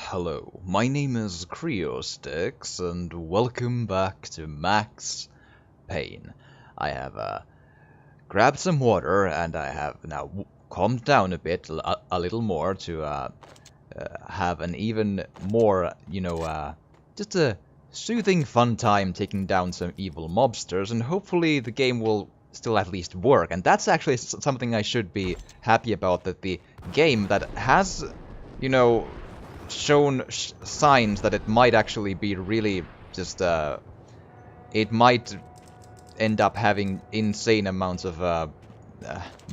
Hello, my name is Creostix, and welcome back to Max Payne. I have grabbed some water, and I have now calmed down a bit, a little more, to have an even more, just a soothing, fun time taking down some evil mobsters, and hopefully the game will still at least work. And that's actually something I should be happy about, that the game that has, shown signs that it might actually be really just, it might end up having insane amounts of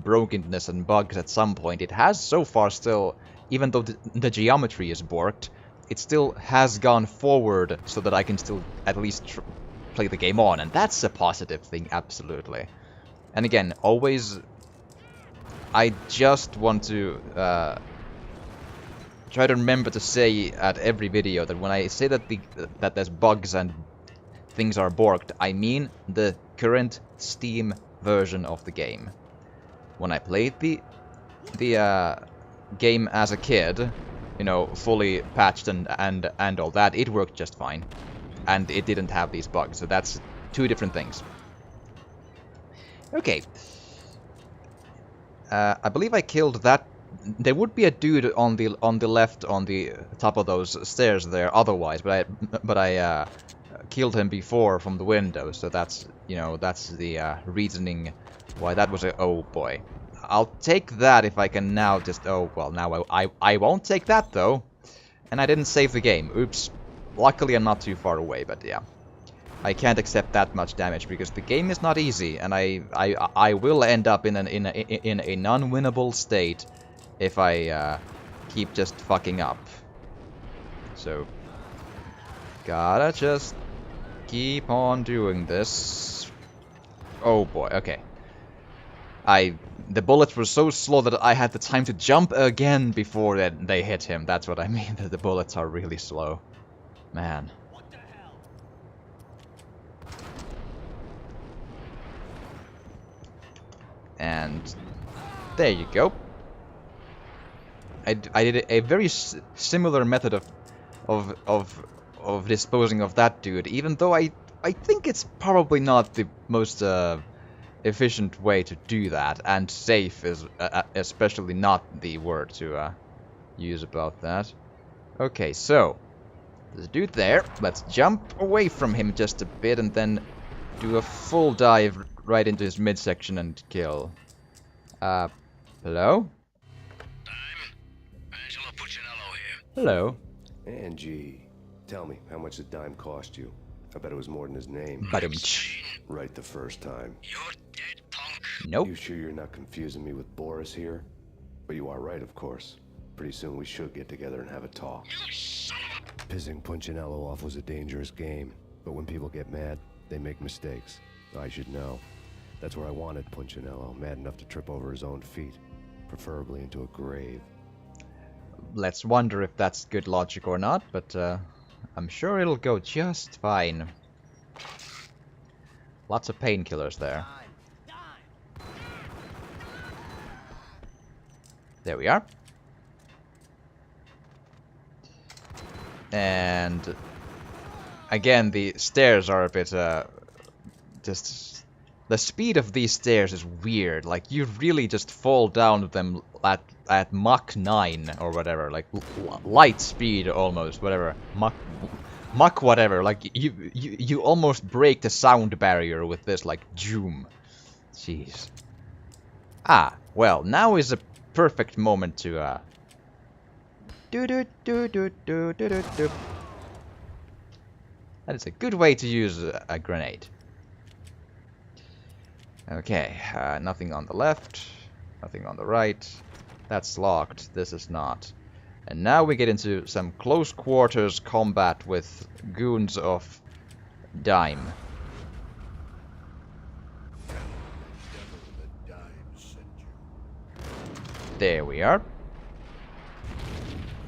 brokenness and bugs at some point. It has so far still, even though the geometry is borked, it still has gone forward so that I can still at least play the game on, and that's a positive thing, absolutely. And again, always, I just want to try to remember to say at every video that when I say that that there's bugs and things are borked, I mean the current Steam version of the game. When I played the game as a kid, fully patched and all that, it worked just fine, and it didn't have these bugs. So that's two different things. Okay. I believe I killed that. There would be a dude on the left on the top of those stairs there otherwise, but I killed him before from the window, so that's that's the reasoning why that was a oh boy. I'll take that if I can now just now I won't take that though, and I didn't save the game. Oops. Luckily I'm not too far away, but yeah. I can't accept that much damage because the game is not easy, and I will end up in a non-winnable state if I keep just fucking up. So gotta just keep on doing this. Oh boy, okay. The bullets were so slow that I had the time to jump again before they hit him. That's what I mean, that the bullets are really slow. Man. And there you go. I did a very similar method of disposing of that dude, even though I think it's probably not the most efficient way to do that, and safe is especially not the word to use about that. Okay, so there's a dude there. Let's jump away from him just a bit and then do a full dive right into his midsection and kill. Hello? Hello. Angie, tell me, how much did Dime cost you? I bet it was more than his name. Right the first time. You're dead, punk. Nope. You sure you're not confusing me with Boris here? But you are right, of course. Pretty soon we should get together and have a talk. Pissing Punchinello off was a dangerous game, but when people get mad, they make mistakes. I should know. That's where I wanted Punchinello, mad enough to trip over his own feet, preferably into a grave. Let's wonder if that's good logic or not, but I'm sure it'll go just fine. Lots of painkillers there. There we are. And again, the stairs are a bit just the speed of these stairs is weird. Like, you really just fall down them at Mach 9 or whatever, like light speed almost, whatever. Mach whatever. Like, you almost break the sound barrier with this, like, zoom. Jeez. Ah, well, now is a perfect moment to that is a good way to use a grenade. Okay, nothing on the left, nothing on the right. That's locked, this is not. And now we get into some close quarters combat with goons of Dime. There we are.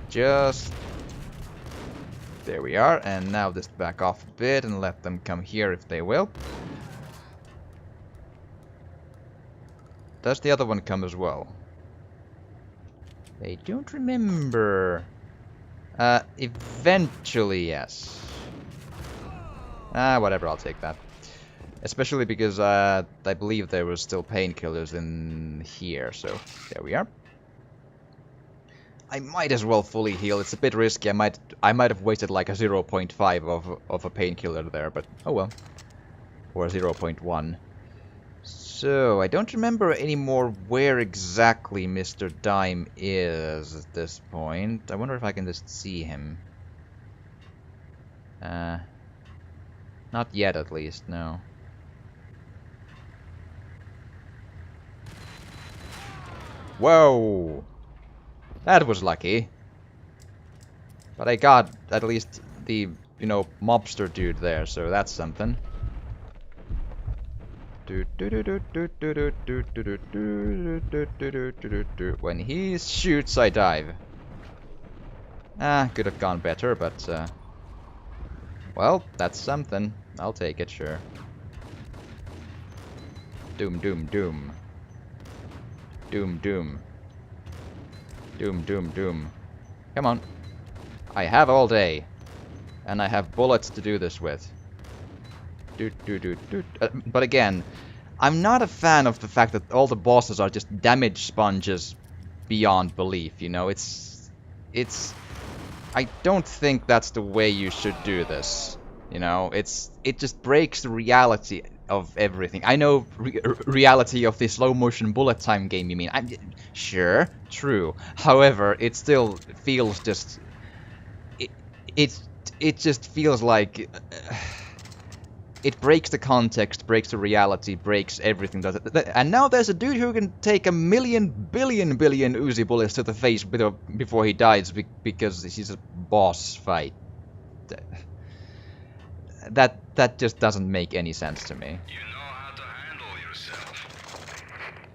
Just there we are, and now just back off a bit and let them come here if they will. Does the other one come as well? I don't remember. Eventually, yes. Whatever, I'll take that. Especially because I believe there were still painkillers in here, so there we are. I might as well fully heal. It's a bit risky. I might have wasted like a 0.5 of a painkiller there, but oh well. Or a 0.1. So, I don't remember anymore where exactly Mr. Dime is at this point. I wonder if I can just see him. Not yet, at least, no. Whoa! That was lucky. But I got at least the, you know, mobster dude there, so that's something. When he shoots, I dive. Could have gone better, but well, that's something. I'll take it, sure. Doom, doom, doom. Doom, doom. Doom, doom, doom. Come on. I have all day. And I have bullets to do this with. But again, I'm not a fan of the fact that all the bosses are just damage sponges beyond belief, you know? It's... I don't think that's the way you should do this. You know, it just breaks the reality of everything. I know reality of the slow motion bullet time game you mean. Sure, true. However, it still feels just it just feels like it breaks the context, breaks the reality, breaks everything. And now there's a dude who can take 1,000,000,000,000,000 Uzi bullets to the face before he dies because he's a boss fight. That just doesn't make any sense to me. You know how to handle yourself.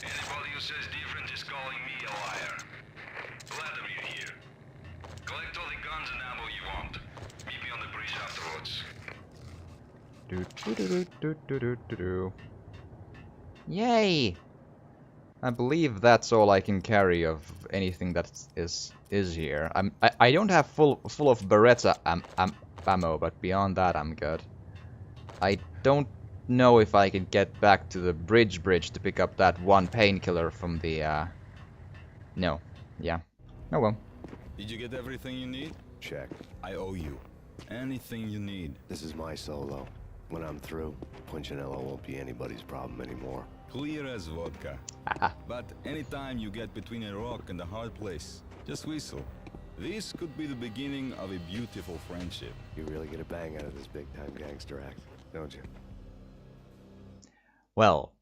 Anybody who says different is calling me a liar. Vladimir here. Collect all the guns and ammo you want. Meet me on the bridge afterwards. Yay! I believe that's all I can carry of anything that is here. I don't have full of Beretta ammo, but beyond that I'm good. I don't know if I can get back to the bridge to pick up that one painkiller from the no. Yeah. Oh well. Did you get everything you need? Check. I owe you. Anything you need. This is my solo. When I'm through, Punchinello won't be anybody's problem anymore. Clear as vodka. But anytime you get between a rock and a hard place, just whistle. This could be the beginning of a beautiful friendship. You really get a bang out of this big-time gangster act, don't you? Well,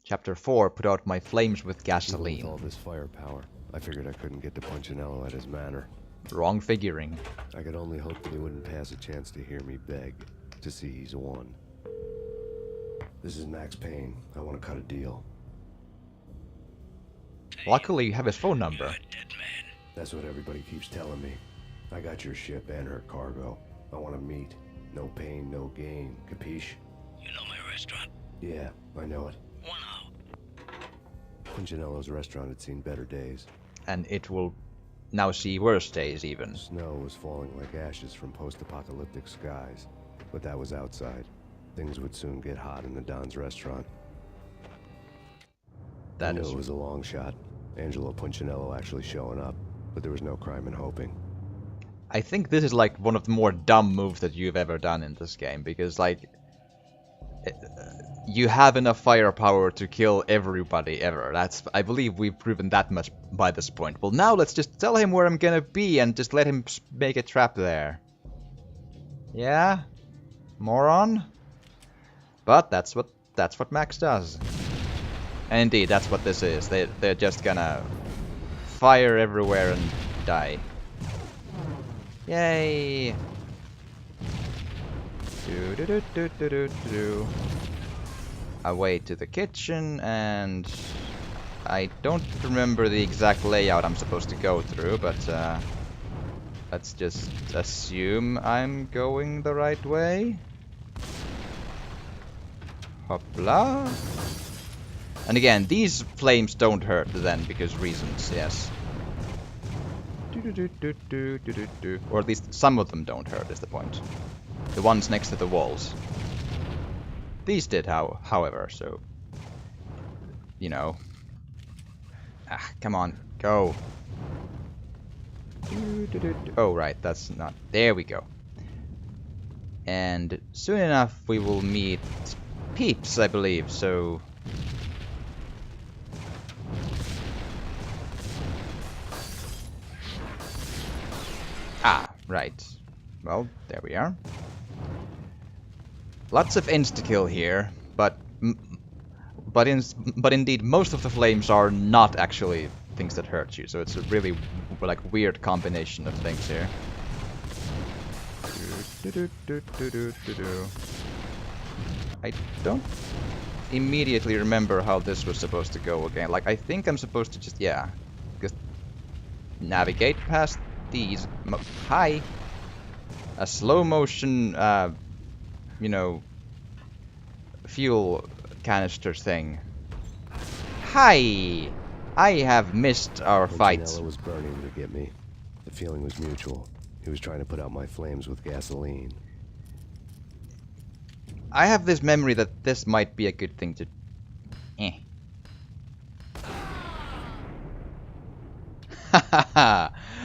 Chapter 4, put out my flames with With gasoline. all this firepower, I figured I couldn't get to Punchinello at his manor. Wrong figuring. I could only hope that he wouldn't pass a chance to hear me beg, to see he's won. This is Max Payne. I want to cut a deal. Luckily, you have his phone number. That's what everybody keeps telling me. I got your ship and her cargo. I want to meet. No pain, no gain. Capiche? You know my restaurant? Yeah, I know it. 1 hour. Punchinello's restaurant had seen better days. And it will now see worse days, even. Snow was falling like ashes from post-apocalyptic skies. But that was outside. Things would soon get hot in the Don's restaurant. I knew it was a long shot. Angelo Punchinello actually showing up. But there was no crime in hoping. I think this is like one of the more dumb moves that you've ever done in this game, because like you have enough firepower to kill everybody ever. I believe we've proven that much by this point. Well, now let's just tell him where I'm gonna be and just let him make a trap there. Yeah? Moron? But that's what Max does. And indeed, that's what this is. They're just gonna fire everywhere and die. Yay! Away to the kitchen, and I don't remember the exact layout I'm supposed to go through, but let's just assume I'm going the right way. Hopla! And again, these flames don't hurt then, because reasons, yes. Or at least some of them don't hurt, is the point. The ones next to the walls. These did, however, so... You know. Ah, come on, go. Oh, right, that's not... There we go. And soon enough we will meet Peeps, I believe, so... Ah, right. Well, there we are. Lots of insta-kill here, but indeed most of the flames are not actually things that hurt you, so it's a really like weird combination of things here. I don't immediately remember how this was supposed to go again. Like, I think I'm supposed to just, yeah, just navigate past these. Hi! A slow motion, you know, fuel canister thing. Hi! I have missed our fight. Punchinello was burning to get me. The feeling was mutual. He was trying to put out my flames with gasoline. I have this memory that this might be a good thing to...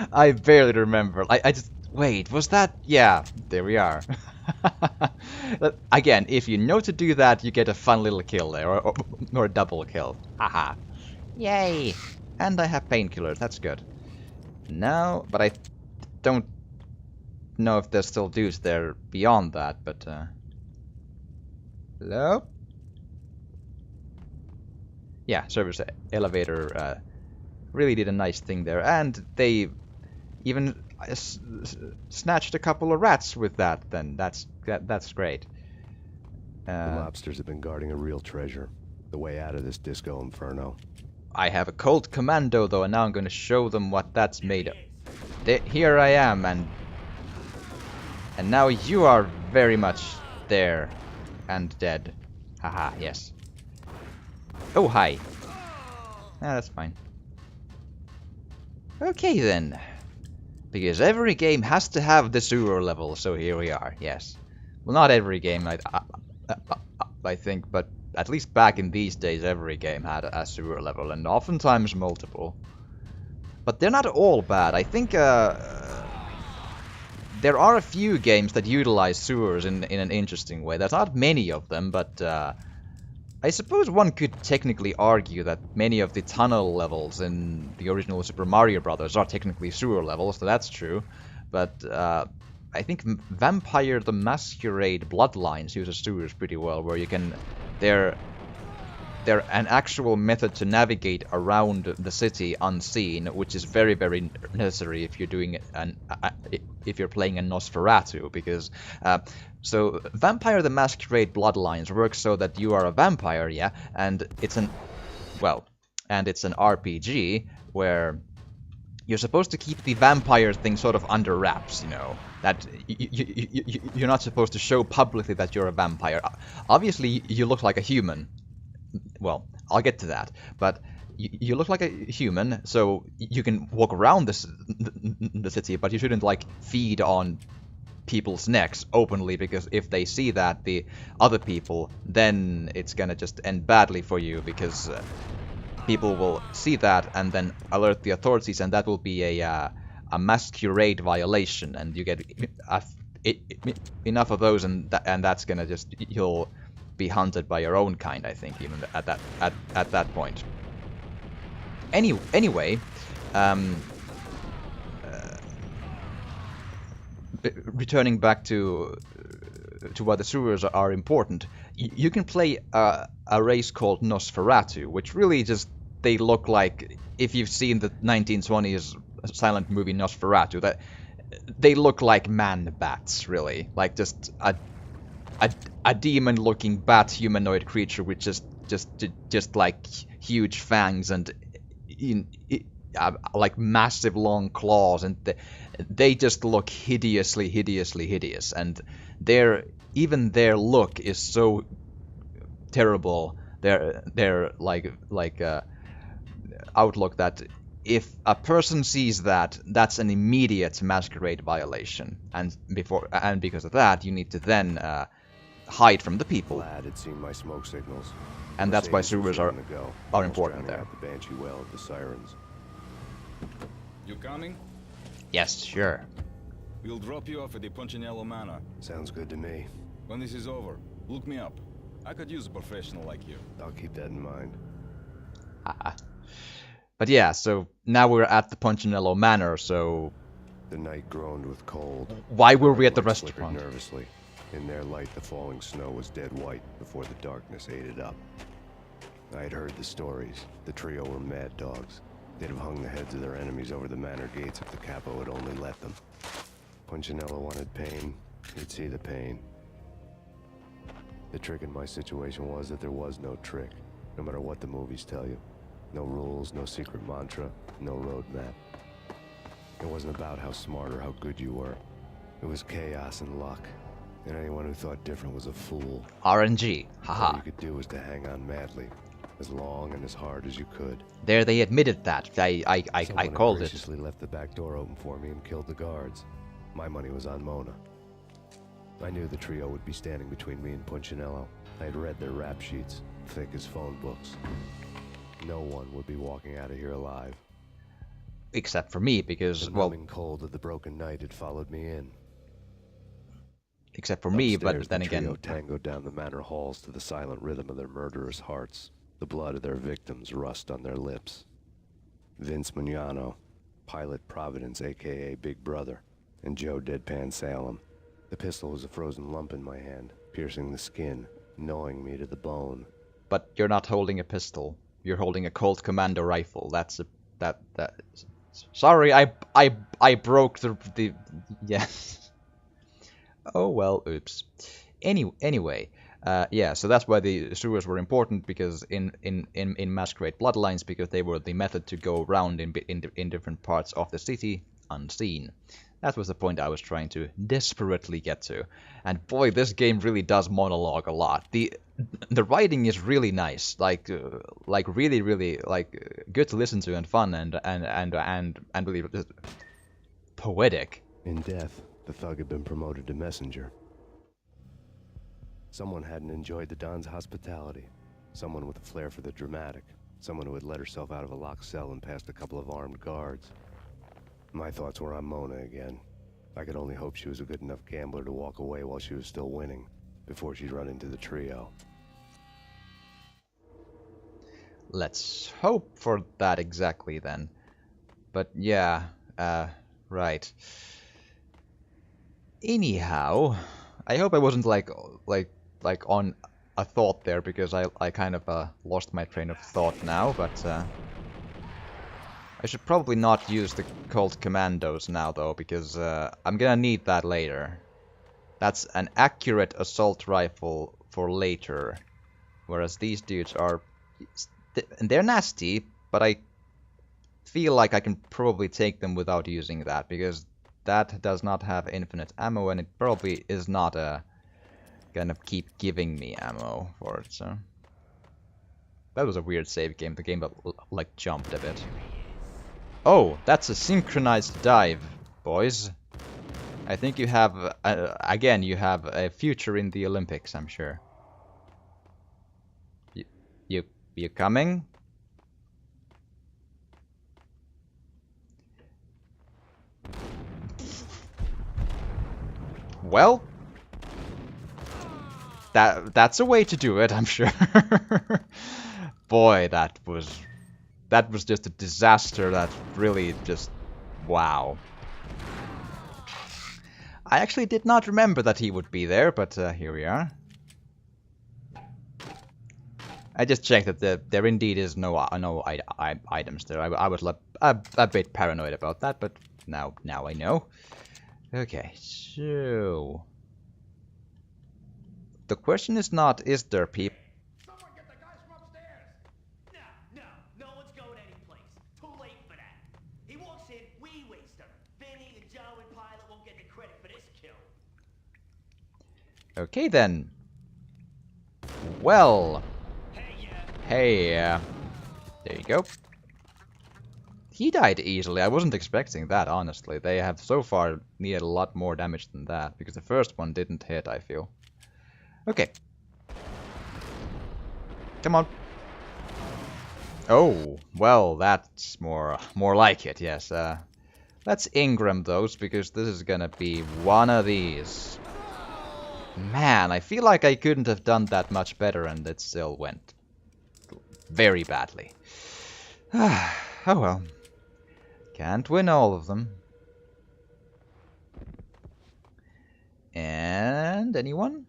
I barely remember. I just... Wait, was that... Yeah, there we are. Again, if you know to do that, you get a fun little kill there, or a double kill. Haha. Yay! And I have painkillers, that's good. Now, but I don't know if there's still dudes there beyond that, but... Hello? Yeah, service elevator really did a nice thing there, and they even snatched a couple of rats with that. Then that's great. The lobsters have been guarding a real treasure, the way out of this disco inferno. I have a Colt Commando though, and now I'm going to show them what that's made of. Here I am, and now you are very much there. And dead. Haha, yes. Oh, hi. Ah, that's fine. Okay, then. Because every game has to have the sewer level, so here we are, yes. Well, not every game, I think, but at least back in these days, every game had a sewer level, and oftentimes multiple. But they're not all bad. I think, there are a few games that utilize sewers in an interesting way. There's not many of them, but I suppose one could technically argue that many of the tunnel levels in the original Super Mario Bros. Are technically sewer levels, so that's true. But I think Vampire the Masquerade Bloodlines uses sewers pretty well, where you can... They're an actual method to navigate around the city unseen, which is very, very necessary if you're doing if you're playing a Nosferatu, because so Vampire the Masquerade Bloodlines works so that you are a vampire, yeah, and it's an RPG where you're supposed to keep the vampire thing sort of under wraps, you know, that you're not supposed to show publicly that you're a vampire. Obviously, you look like a human. Well, I'll get to that, but you look like a human, so you can walk around the city, but you shouldn't, like, feed on people's necks openly, because if they see that, the other people, then it's gonna just end badly for you, because people will see that and then alert the authorities, and that will be a masquerade violation, and you get enough of those, and that's gonna just... You'll be hunted by your own kind, I think, even at that point. Anyway, returning back to why the sewers are important, you can play a race called Nosferatu, which really just, they look like, if you've seen the 1920s silent movie Nosferatu, that they look like man-bats, really, like just a demon-looking bat humanoid creature with just like huge fangs and like massive long claws, and they just look hideously hideous, and even their look is so terrible. Their like outlook, that if a person sees that, that's an immediate masquerade violation, and because of that, you need to then hide from the people. Vlad had seen my smoke signals. And that's why Mercedes was sewers ready to go, are almost important drowning there. out the Banshee well of the sirens. You coming? Yes, sure. We'll drop you off at the Punchinello Manor. Sounds good to me. When this is over, look me up. I could use a professional like you. I'll keep that in mind. But yeah, so now we're at the Punchinello Manor, so The night groaned with cold. why were we at the Lights flickered restaurant? nervously. In their light, the falling snow was dead white before the darkness ate it up. I had heard the stories. The trio were mad dogs. They'd have hung the heads of their enemies over the manor gates if the capo had only let them. Punchinello wanted Payne. He'd see the pain. The trick in my situation was that there was no trick, no matter what the movies tell you. No rules, no secret mantra, no roadmap. It wasn't about how smart or how good you were. It was chaos and luck. And anyone who thought different was a fool. RNG, All haha. you could do was to hang on madly, as long and as hard as you could. There they admitted that. I Someone called it. graciously left the back door open for me and killed the guards. My money was on Mona. I knew the trio would be standing between me and Punchinello. I had read their rap sheets, thick as phone books. No one would be walking out of here alive. Except for me, because, The well, numbing cold of the broken night had followed me in. except for me, but Upstairs, then the trio again, tangoed down the manor halls to the silent rhythm of their murderous hearts. The blood of their victims rust on their lips. Vince Mugnano, Pilot Providence, a.k.a. Big Brother, and Joe Deadpan Salem. The pistol was a frozen lump in my hand, piercing the skin, gnawing me to the bone. but you're not holding a pistol. You're holding a Colt Commando rifle. That's a that. Sorry, I broke the yes. Oh well, oops. Anyway, yeah. So that's why the sewers were important, because in Masquerade Bloodlines, because they were the method to go around in different parts of the city unseen. That was the point I was trying to desperately get to. And boy, this game really does monologue a lot. The writing is really nice, like really good to listen to and fun and really poetic. In death, the thug had been promoted to messenger. Someone hadn't enjoyed the Don's hospitality. Someone with a flair for the dramatic. Someone who had let herself out of a locked cell and past a couple of armed guards. My thoughts were on Mona again. I could only hope she was a good enough gambler to walk away while she was still winning, before she'd run into the trio. Let's hope for that exactly then. But yeah, right. Anyhow, I hope I wasn't like on a thought there, because I kind of lost my train of thought now, but I should probably not use the Colt Commandos now though, because I'm gonna need that later. That's an accurate assault rifle for later, whereas these dudes are... they're nasty, but I feel like I can probably take them without using that, because that does not have infinite ammo, and it probably is not gonna keep giving me ammo for it, so... That was a weird save game. The game like jumped a bit. Oh, that's a synchronized dive, boys. I think you have, again, you have a future in the Olympics, I'm sure. You coming? Well, that's a way to do it, I'm sure. Boy, that was just a disaster. That really just... wow. I actually did not remember that he would be there, but here we are. I just checked that there indeed is no items there. I was a bit paranoid about that, but now I know. Okay, so... the question is not, is there people... Someone get the guys from upstairs! No one's going anyplace. Too late for that. He walks in, we waste him. Vinny and Joe and Pilot won't get the credit for this kill. Okay then. Well... Hey, hey, there you go. He died easily. I wasn't expecting that, honestly. They have so far needed a lot more damage than that, because the first one didn't hit, I feel. Okay. Come on. Oh, well, that's more like it, yes. Let's Ingram those, because this is gonna be one of these. Man, I feel like I couldn't have done that much better, and it still went very badly. Oh well. Can't win all of them. And anyone?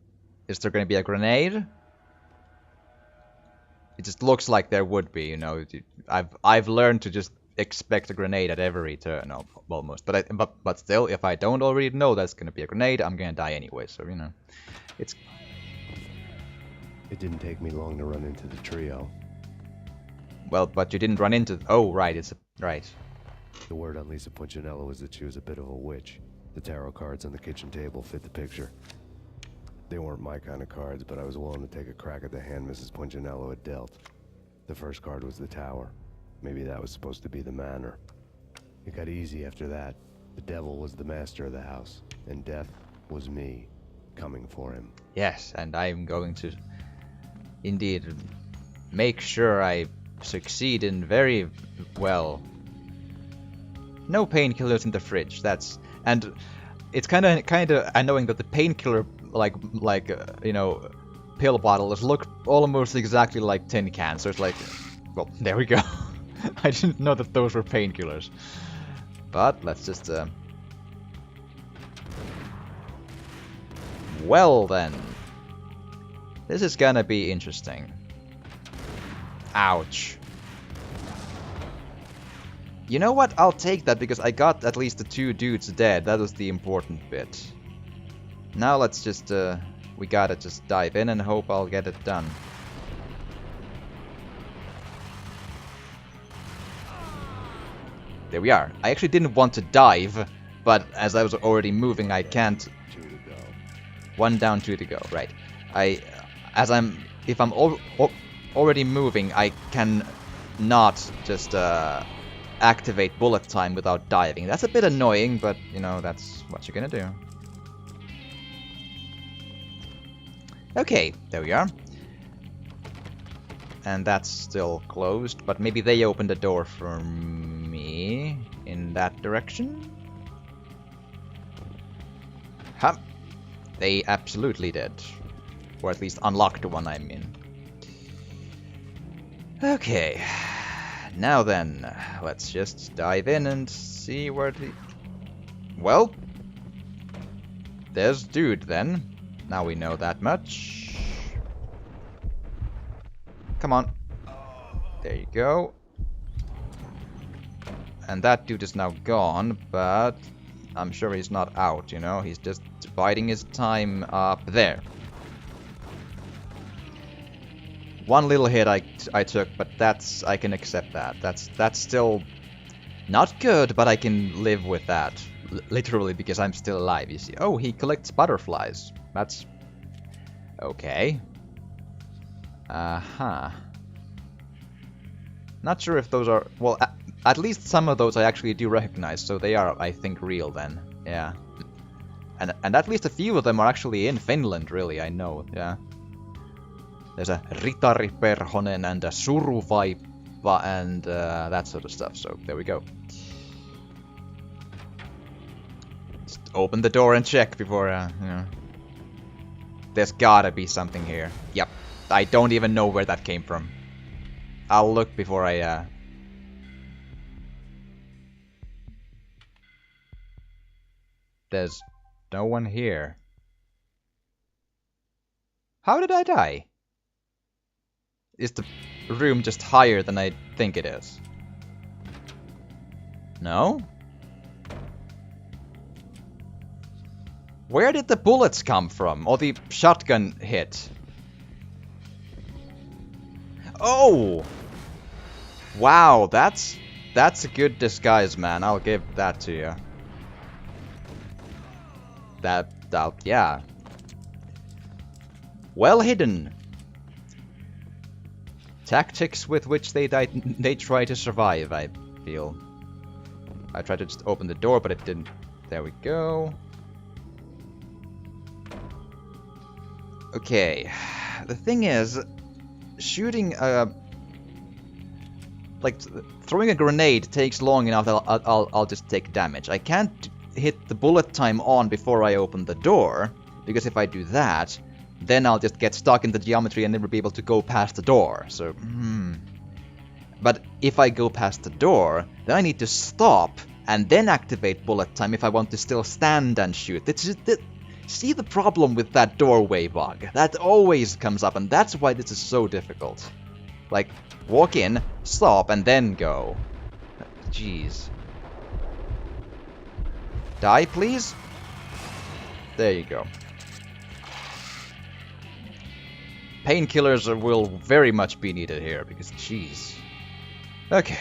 Is there going to be a grenade? It just looks like there would be, you know. I've learned to just expect a grenade at every turn, almost. But still, if I don't already know that's going to be a grenade, I'm going to die anyway. So you know, it's. It didn't take me long to run into the trio. Well, but you didn't run into. Oh, right. Right. The word on Lisa Punchinello was that she was a bit of a witch. The tarot cards on the kitchen table fit the picture. They weren't my kind of cards, but I was willing to take a crack at the hand Mrs. Punchinello had dealt. The first card was the Tower. Maybe that was supposed to be the Manor. It got easy after that. The devil was the master of the house, and death was me, coming for him. Yes, and I'm going to, indeed, make sure I succeed in very well. No painkillers in the fridge. And it's kind of annoying that the painkiller you know, pill bottles look almost exactly like tin cans. So it's like, well, there we go. I didn't know that those were painkillers. But let's just well then. This is gonna be interesting. Ouch. You know what? I'll take that because I got at least the 2 dudes dead. That was the important bit. Now let's just, we gotta just dive in and hope I'll get it done. There we are. I actually didn't want to dive, but as I was already moving, I can't. 2 to go. 1 down, 2 to go. Right. If I'm already moving, I can not just activate bullet time without diving. That's a bit annoying, but you know, that's what you're gonna do. Okay, there we are. And that's still closed, but maybe they opened the door for me in that direction? Huh. They absolutely did. Or at least unlocked one, I mean. Okay. Now then, let's just dive in and see where the... Well, there's dude then. Now we know that much. Come on. There you go. And that dude is now gone, but I'm sure he's not out, you know? He's just biding his time up there. One little hit I took, but I can accept that. That's still not good, but I can live with that. Literally, because I'm still alive, you see. Oh, he collects butterflies. That's okay. Uh-huh. Not sure if those are... Well, at least some of those I actually do recognize, so they are, I think, real then. Yeah. And at least a few of them are actually in Finland, really, I know, yeah. There's a Ritariperhonen and a Suruvaipa and that sort of stuff, so there we go. Just open the door and check before, you know. There's gotta be something here. Yep. I don't even know where that came from. I'll look before I, There's no one here. How did I die? Is the room just higher than I think it is? No? Where did the bullets come from? Or the shotgun hit? Oh! Wow, that's a good disguise, man. I'll give that to you. Yeah. Well hidden. Tactics with which they try to survive, I feel. I tried to just open the door, but it didn't. There we go. Okay. The thing is, shooting a... like, throwing a grenade takes long enough that I'll just take damage. I can't hit the bullet time on before I open the door, because if I do that, then I'll just get stuck in the geometry and never be able to go past the door. So, But if I go past the door, then I need to stop and then activate bullet time if I want to still stand and shoot. See the problem with that doorway bug? That always comes up, and that's why this is so difficult. Like, walk in, stop, and then go. Jeez. Die, please? There you go. Painkillers will very much be needed here, because jeez. Okay.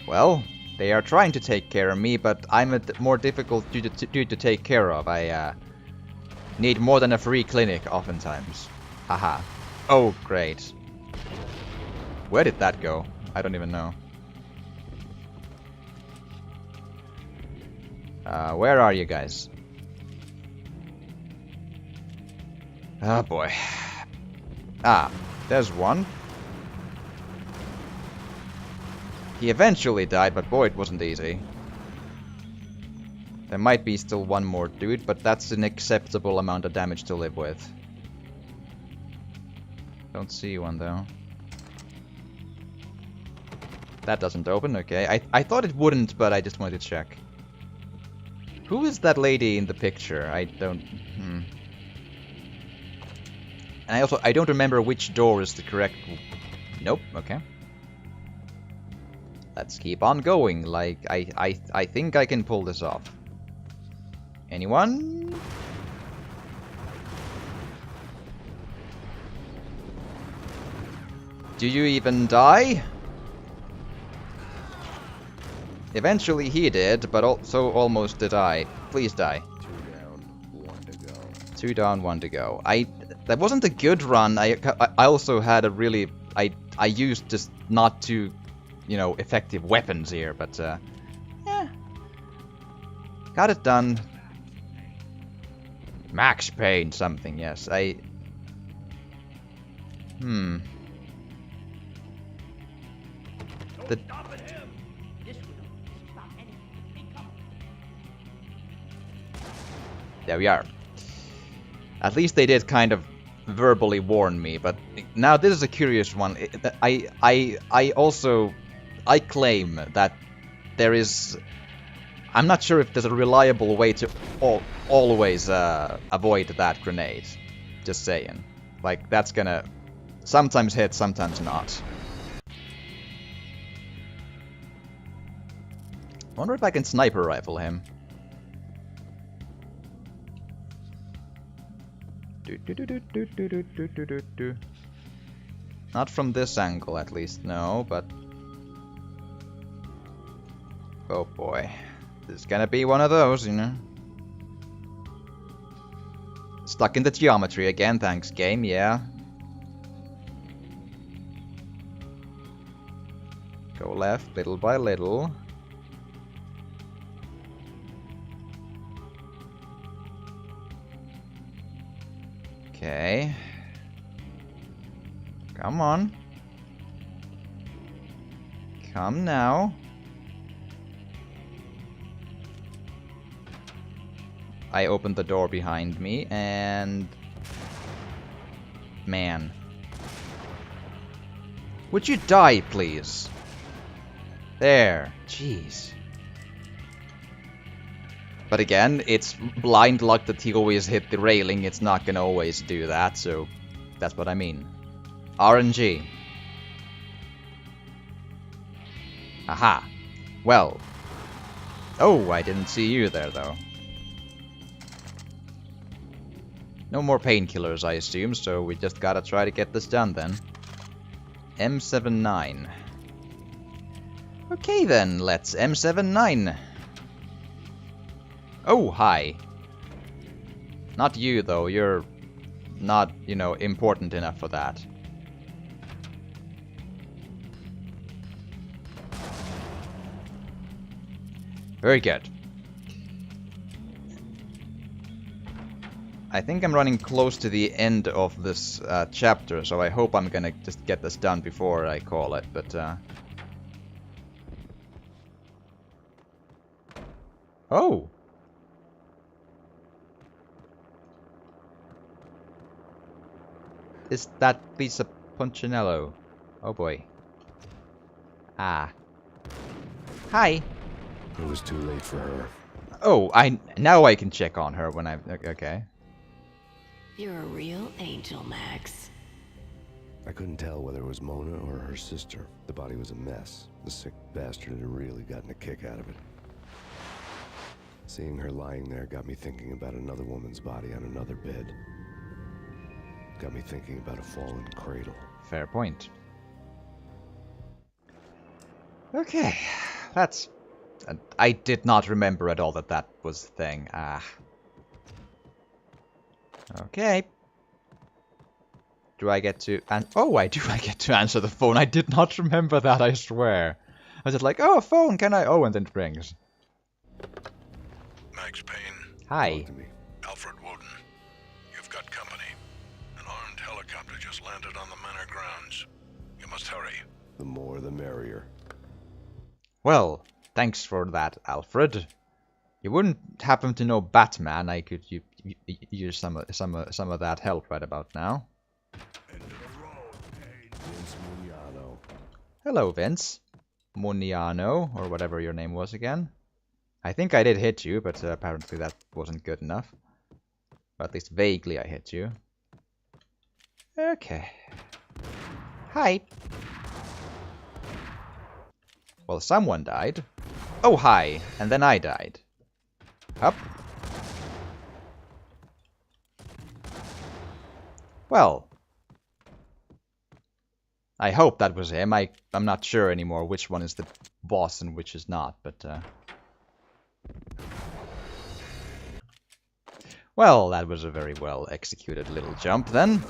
Well, they are trying to take care of me, but I'm a more difficult dude to take care of. I need more than a free clinic oftentimes. Haha. Oh, great. Where did that go? I don't even know. Where are you guys? Oh boy. Ah, there's one. He eventually died, but boy, it wasn't easy. There might be still one more dude, but that's an acceptable amount of damage to live with. Don't see one though. That doesn't open, okay. I thought it wouldn't, but I just wanted to check. Who is that lady in the picture? I don't... And I don't remember which door is the correct... Nope, okay. Let's keep on going, like, I think I can pull this off. Anyone? Do you even die? Eventually he did, but also almost did I. Please die. 2 down, 1 to go. 2 down, 1 to go. That wasn't a good run. I also had a really... I used just not too, you know, effective weapons here, but, yeah. Got it done. Max Payne something, yes. The... There we are. At least they did kind of verbally warn me, but now this is a curious one. I also claim that there is... I'm not sure if there's a reliable way to always avoid that grenade. Just saying. Like, that's gonna sometimes hit, sometimes not. Wonder if I can sniper rifle him. Not from this angle, at least, no, but... Oh boy. This is gonna be one of those, you know. Stuck in the geometry again, thanks game, yeah. Go left, little by little. Okay. Come on. Come now. I opened the door behind me and... Man. Would you die, please? There. Jeez. But again, it's blind luck that he always hit the railing. It's not gonna always do that, so that's what I mean. RNG. Aha. Well. Oh, I didn't see you there, though. No more painkillers, I assume, so we just gotta try to get this done, then. M79. Okay, then, let's M79. Oh, hi. Not you, though. You're not, you know, important enough for that. Very good. I think I'm running close to the end of this chapter, so I hope I'm gonna just get this done before I call it, but Oh! Is that Lisa Punchinello? Oh boy. Ah. Hi! It was too late for her. Oh, now I can check on her when I... Okay. You're a real angel, Max. I couldn't tell whether it was Mona or her sister. The body was a mess. The sick bastard had really gotten a kick out of it. Seeing her lying there got me thinking about another woman's body on another bed. Got me thinking about a fallen cradle. Fair point. Okay, that's... I did not remember at all that that was the thing. Ah. Okay. Do I get to... oh, I get to answer the phone. I did not remember that, I swear. I was just like, oh, phone, can I... Oh, and then it rings. Max Payne. Hi. Talk to me. Alfred Woden. You've got company. An armed helicopter just landed on the manor grounds. You must hurry. The more the merrier. Well, thanks for that, Alfred. You wouldn't happen to know Batman? I could use some of that help right about now. Vince Mugnano. Hello, Vince. Muniano, or whatever your name was again. I think I did hit you, but apparently that wasn't good enough. Or at least vaguely I hit you. Okay. Hi. Well, someone died. Oh, hi. And then I died. Up. Well. I hope that was him. I'm not sure anymore which one is the boss and which is not, but... Well, that was a very well executed little jump then.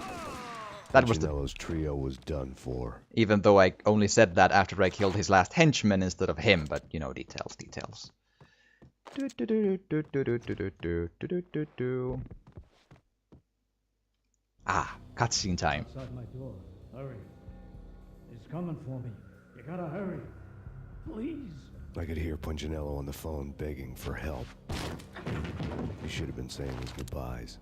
That was the... Punchinello's trio was done for. Even though I only said that after I killed his last henchman instead of him, but you know, details, details. Ah, cutscene time. Outside my door. Hurry. It's coming for me. You gotta hurry. Please. I could hear Punchinello on the phone begging for help. He should have been saying his goodbyes.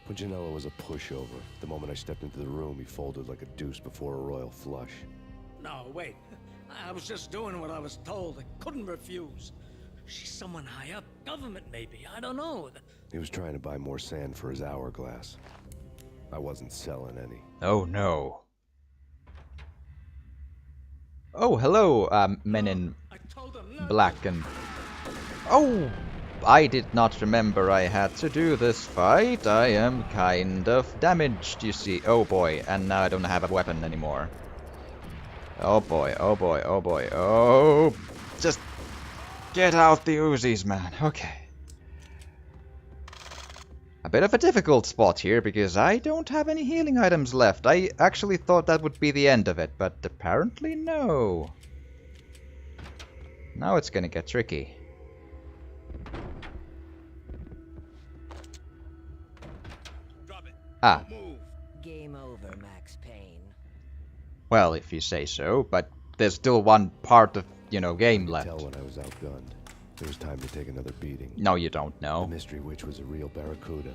Punchinello was a pushover. The moment I stepped into the room, he folded like a deuce before a royal flush. No, wait. I was just doing what I was told. I couldn't refuse. She's someone high up. Government, maybe. I don't know. He was trying to buy more sand for his hourglass. I wasn't selling any. Oh no. Oh, hello, men in I told him not. black and... Oh! I did not remember I had to do this fight. I am kind of damaged, you see. Oh boy, and now I don't have a weapon anymore. Oh boy, oh boy, oh boy, oh... Just get out the Uzis, man. Okay. A bit of a difficult spot here, because I don't have any healing items left. I actually thought that would be the end of it, but apparently no. Now it's gonna get tricky. Drop it. Ah, Move. Game over, Max Payne. well, if you say so, but there's still one part of, you know, game I left. could tell when I was outgunned. It was time to take another beating. No, you don't The know. mystery witch was a real barracuda.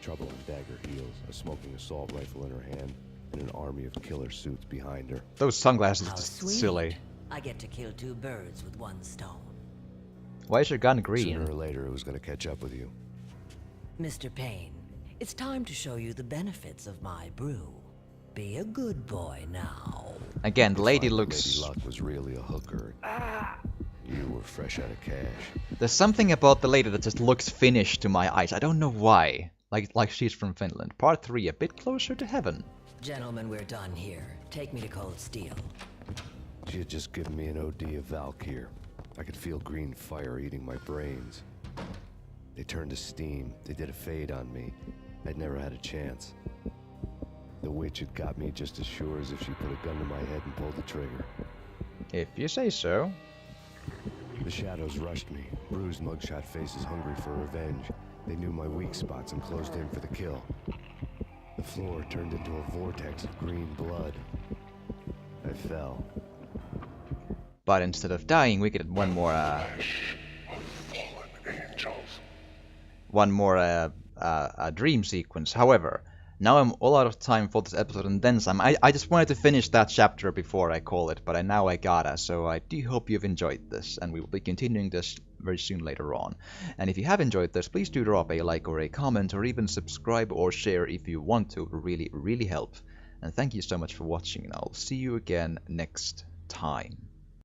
Trouble in dagger heels, a smoking assault rifle in her hand, and an army of killer suits behind her. Those sunglasses are How just sweet. silly. I get to kill two birds with one stone. Why is your gun Sooner green? or later, it was going to catch up with you. Mr. Payne, it's time to show you the benefits of my brew. Be a good boy now. Again, the lady Fine, looks... Lady Luck was really a hooker. You were fresh out of cash. There's something about the lady that just looks Finnish to my eyes. I don't know why. Like she's from Finland. Part 3, a bit closer to heaven. Gentlemen, we're done here. Take me to Cold Steel. She had just given me an OD of Valkyr. I could feel green fire eating my brains. They turned to steam. They did a fade on me. I'd never had a chance. The witch had got me just as sure as if she put a gun to my head and pulled the trigger. If you say so. The shadows rushed me. Bruised mugshot faces hungry for revenge. They knew my weak spots and closed in for the kill. The floor turned into a vortex of green blood. I fell. But instead of dying, we get one more dream sequence. However, now I'm all out of time for this episode and then some. I just wanted to finish that chapter before I call it, but now I gotta. So I do hope you've enjoyed this, and we will be continuing this very soon later on. And if you have enjoyed this, please do drop a like or a comment, or even subscribe or share if you want to. It would really, really help. And thank you so much for watching, and I'll see you again next time.